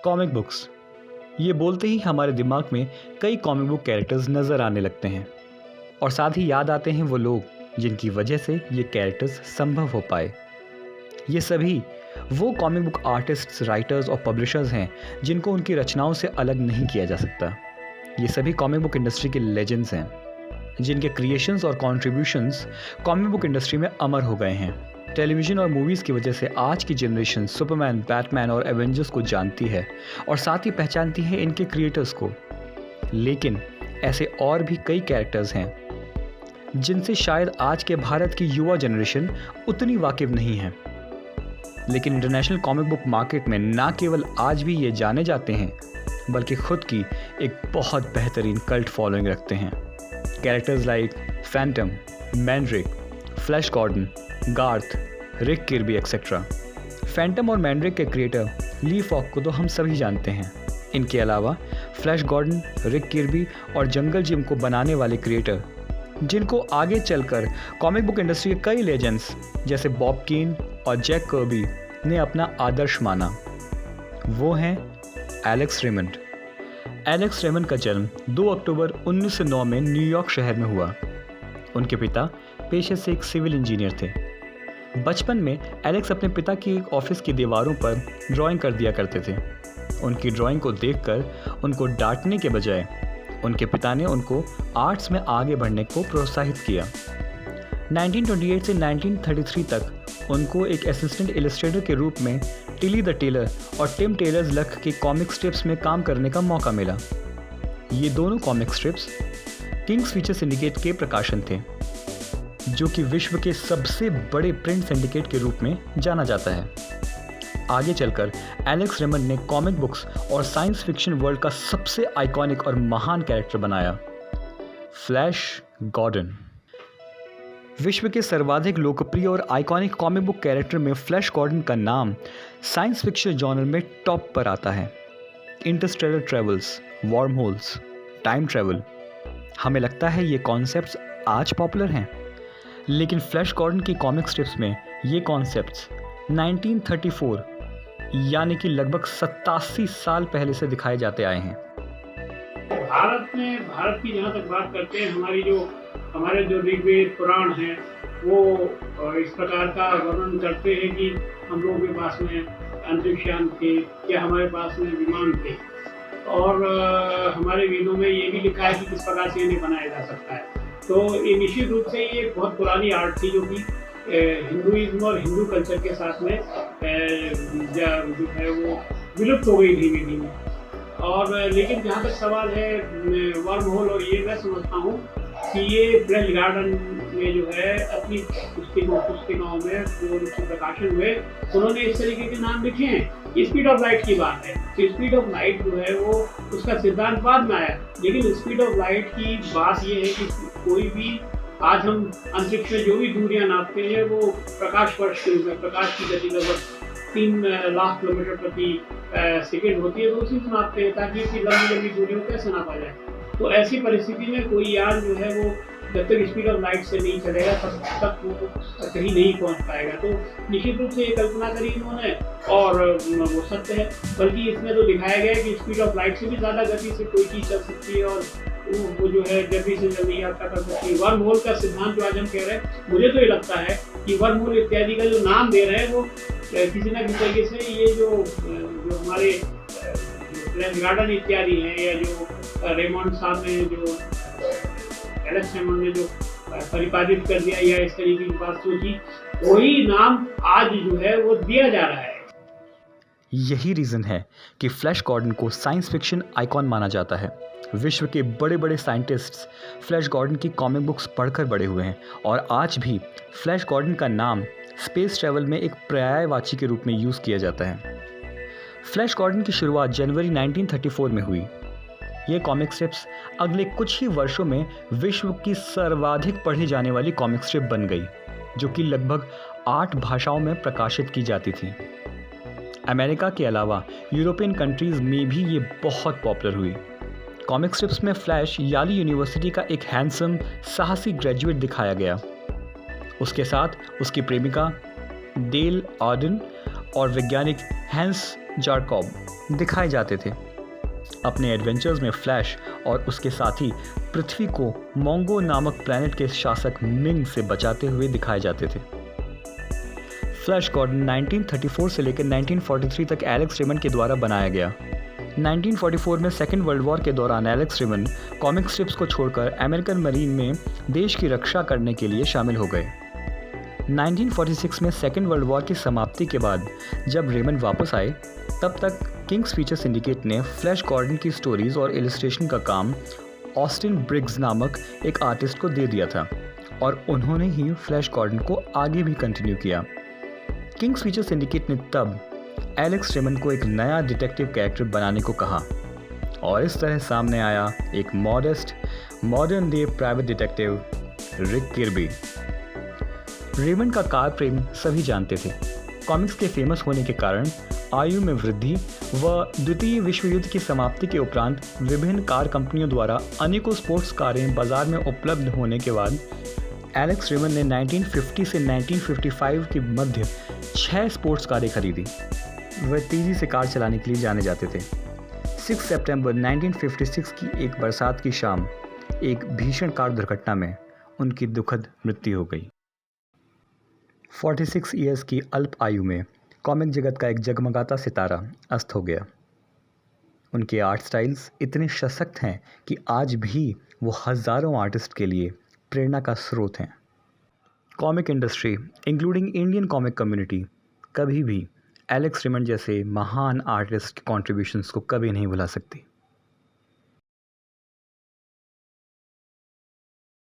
Comic books, ये बोलते ही हमारे दिमाग में कई कॉमिक बुक कैरेक्टर्स नज़र आने लगते हैं और साथ ही याद आते हैं वो लोग जिनकी वजह से ये कैरेक्टर्स संभव हो पाए। ये सभी वो कॉमिक बुक आर्टिस्ट्स, राइटर्स और पब्लिशर्स हैं जिनको उनकी रचनाओं से अलग नहीं किया जा सकता। ये सभी कॉमिक बुक इंडस्ट्री के लेजेंड्स हैं जिनके क्रिएशंस और कॉन्ट्रीब्यूशंस कॉमिक बुक इंडस्ट्री में अमर हो गए हैं। टेलीविज़न और मूवीज़ की वजह से आज की जनरेशन सुपरमैन, बैटमैन और एवेंजर्स को जानती है और साथ ही पहचानती है इनके क्रिएटर्स को। लेकिन ऐसे और भी कई कैरेक्टर्स हैं जिनसे शायद आज के भारत की युवा जनरेशन उतनी वाकिफ नहीं है, लेकिन इंटरनेशनल कॉमिक बुक मार्केट में ना केवल आज भी ये जाने जाते हैं बल्कि खुद की एक बहुत बेहतरीन कल्ट फॉलोइंग रखते हैं। Characters like Phantom, Mandrake, Flash Gordon, Garth, Rick Kirby etcetera. Phantom और मैंड्रिक के क्रिएटर ली फॉक को तो हम सभी जानते हैं। इनके अलावा फ्लैश गॉर्डन, रिक किर्बी और जंगल जिम को बनाने वाले क्रिएटर जिनको आगे चलकर कॉमिक बुक इंडस्ट्री के कई लेजेंड्स जैसे बॉब कीन और जैक कर्बी ने अपना आदर्श माना, वो हैं एलेक्स रेमंड। एलेक्स रेमंड का जन्म 2 अक्टूबर 1909 में न्यूयॉर्क शहर में हुआ। उनके पिता पेशे से एक सिविल इंजीनियर थे। बचपन में एलेक्स अपने पिता की एक ऑफिस की दीवारों पर ड्राइंग कर दिया करते थे। उनकी ड्राइंग को देखकर उनको डांटने के बजाय उनके पिता ने उनको आर्ट्स में आगे बढ़ने को प्रोत्साहित किया। 1928 से 1933 तक उनको एक असिस्टेंट इलस्ट्रेटर के रूप में टिली द टेलर और टिम टेलर्स लक के कॉमिक स्ट्रिप्स में काम करने का मौका मिला। ये दोनों comic strips Kings feature syndicate के प्रकाशन थे, जो कि विश्व के सबसे बड़े प्रिंट सिंडिकेट के रूप में जाना जाता है। आगे चलकर एलेक्स रेमंड ने कॉमिक बुक्स और साइंस फिक्शन वर्ल्ड का सबसे आइकॉनिक और महान कैरेक्टर बनाया, फ्लैश गॉर्डन। विश्व के सर्वाधिक लोकप्रिय और आइकॉनिक कॉमिक बुक कैरेक्टर में फ्लैश गॉर्डन का नाम साइंस फिक्शन जॉनर में टॉप पर आता है। Interstellar travels, warm holes, time travel, हमें लगता है ये कॉन्सेप्ट्स आज पॉपुलर हैं, लेकिन फ्लैश गॉर्डन की कॉमिक स्ट्रिप्स में ये कॉन्सेप्ट्स 1934 यानी कि लगभग 87 साल पहले से दिखाए जाते आए हैं। भारत की जहाँ तक बात करते हैं, हमारे जो ऋग्वेद पुराण हैं वो इस प्रकार का वर्णन करते हैं कि हम लोगों के पास में अंतरिक्षयान थे या हमारे पास में विमान थे, और हमारे वेदों में ये भी लिखा है कि किस प्रकार से इन्हें बनाया जा सकता है। तो ये निश्चित रूप से ये बहुत पुरानी आर्ट थी जो कि हिंदुइज्म और हिंदू कल्चर के साथ में जो है वो विलुप्त हो गई धीमे धीमे। और लेकिन जहाँ तक सवाल है वर्म होल, और ये मैं समझता हूँ कि ये फ्लैश गॉर्डन में जो है अपनी पुस्तिकाओं में जो उनके प्रकाशन हुए उन्होंने इस तरीके के नाम लिखे हैं। स्पीड ऑफ लाइट की बात है तो स्पीड ऑफ लाइट जो है वो उसका सिद्धांत बाद में आया, लेकिन स्पीड ऑफ लाइट की बात ये है कि कोई भी आज हम अंतरिक्ष में जो भी दूरियां नापते हैं वो प्रकाश वर्ष के रूप में, प्रकाश की गति लगभग 3 लाख किलोमीटर प्रति सेकेंड होती है, तो उसी से नापते हैं ताकि इतनी लंबी लंबी दूरियों को कैसे नापा जाए। तो ऐसी परिस्थिति में कोई यान जो है वो जब तक स्पीड ऑफ लाइट से नहीं चलेगा तब तक वो कहीं नहीं पहुंच पाएगा। तो निश्चित रूप से ये कल्पना करी इन्होंने और वो सत्य है, बल्कि इसमें तो दिखाया गया है कि स्पीड ऑफ लाइट से भी ज़्यादा गति से कोई चीज़ चल सकती है और वो जो है जल्दी से जल्दी यात्रा कर सकती है। वर्म होल का सिद्धांत जो आज हम कह रहे हैं, मुझे तो ये लगता है कि वर्म होल इत्यादि का जो नाम दे रहे हैं वो किसी न किसी तरीके से ये जो हमारे फ्लैश गॉर्डन इत्यादि हैं या जो रेमंड साहब ने जो एलेक्स रेमंड ने जो परिपालित कर दिया या इस तरीके की बात सोची, वही नाम आज जो है वो दिया जा रहा है। यही रीज़न है कि फ्लैश गॉर्डन को साइंस फिक्शन आइकॉन माना जाता है। विश्व के बड़े बड़े साइंटिस्ट्स फ्लैश गॉर्डन की कॉमिक बुक्स पढ़कर बड़े हुए हैं और आज भी फ्लैश गॉर्डन का नाम स्पेस ट्रैवल में एक पर्यायवाची के रूप में यूज़ किया जाता है। फ्लैश गॉर्डन की शुरुआत जनवरी 1934 में हुई। ये कॉमिक स्ट्रिप्स अगले कुछ ही वर्षों में विश्व की सर्वाधिक पढ़ी जाने वाली कॉमिक स्ट्रिप बन गई, जो कि लगभग 8 भाषाओं में प्रकाशित की जाती थी। अमेरिका के अलावा यूरोपियन कंट्रीज़ में भी ये बहुत पॉपुलर हुई। कॉमिक स्ट्रिप्स में फ्लैश याली यूनिवर्सिटी का एक हैंडसम साहसी ग्रेजुएट दिखाया गया। उसके साथ उसकी प्रेमिका डेल ऑर्डन और वैज्ञानिक हैंस जार्कॉब दिखाए जाते थे। अपने एडवेंचर्स में फ्लैश और उसके साथी पृथ्वी को मोंगो नामक प्लैनेट के शासक मिंग से बचाते हुए दिखाए जाते थे। फ्लैश गॉर्डन 1934 से लेकर 1943 तक एलेक्स रेमंड के द्वारा बनाया गया। 1944 में सेकेंड वर्ल्ड वॉर के दौरान एलेक्स रेमंड कॉमिक स्ट्रिप्स को छोड़कर अमेरिकन मरीन में देश की रक्षा करने के लिए शामिल हो गए। 1946 में सेकेंड वर्ल्ड वॉर की समाप्ति के बाद जब रेमंड वापस आए, तब तक किंग्स फीचर सिंडिकेट ने फ्लैश गॉर्डन की स्टोरीज और इलस्ट्रेशन का काम ऑस्टिन ब्रिग्स नामक एक आर्टिस्ट को दे दिया था और उन्होंने ही फ्लैश गॉर्डन को आगे भी कंटिन्यू किया। किंग्स फीचर सिंडिकेट ने तब एलेक्स रेमंड को एक नया डिटेक्टिव कैरेक्टर बनाने को कहा और इस तरह सामने आया एक modest modern day private detective Rick Kirby. Raymond का कार प्रेम सभी जानते थे। कॉमिक्स के फेमस होने के कारण आयु में वृद्धि व द्वितीय विश्व युद्ध की समाप्ति के उपरांत विभिन्न कार कंपनियों द्वारा अनेकों स्पोर्ट्स कारें बाजार में उपलब्ध होने के बाद एलेक्स रेमंड ने 1950 से 1955 के मध्य 6 स्पोर्ट्स कारें खरीदी। वह तेज़ी से कार चलाने के लिए जाने जाते थे। 6 सितंबर 1956 की एक बरसात की शाम एक भीषण कार दुर्घटना में उनकी दुखद मृत्यु हो गई। 46 ईयर्स की अल्प आयु में कॉमिक जगत का एक जगमगाता सितारा अस्त हो गया। उनके आर्ट स्टाइल्स इतने सशक्त हैं कि आज भी वो हज़ारों आर्टिस्ट के लिए प्रेरणा का स्रोत हैं। Comic industry including Indian comic community कभी भी एलेक्स रेमंड जैसे महान आर्टिस्ट के कॉन्ट्रीब्यूशंस को कभी नहीं भुला सकती।